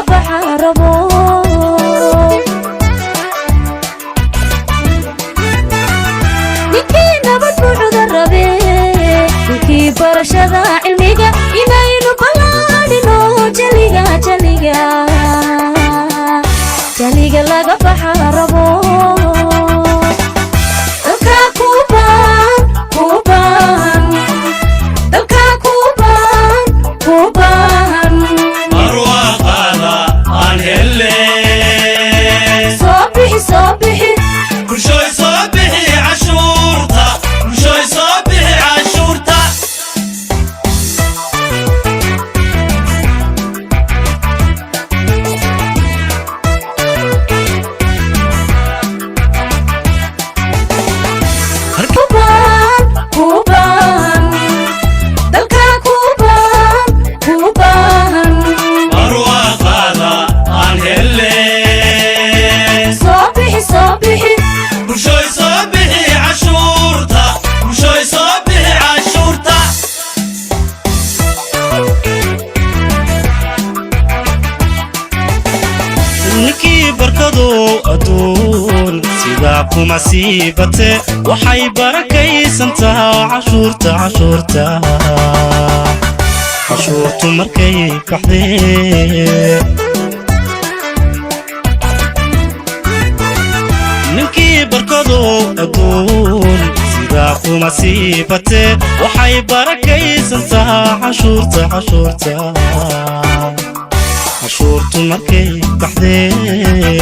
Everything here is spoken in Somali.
laga baxarabo ninkii nabad buuxda rabe ninkii barashada cilmiga inaynu balaadhino jaliga laga baxarabo مصيبته وحي بركي سنتها عشورته مركي كحذير ننكي بركضو أقول سيداكو مصيبته وحي بركي سنتها عشورته مركي كحذير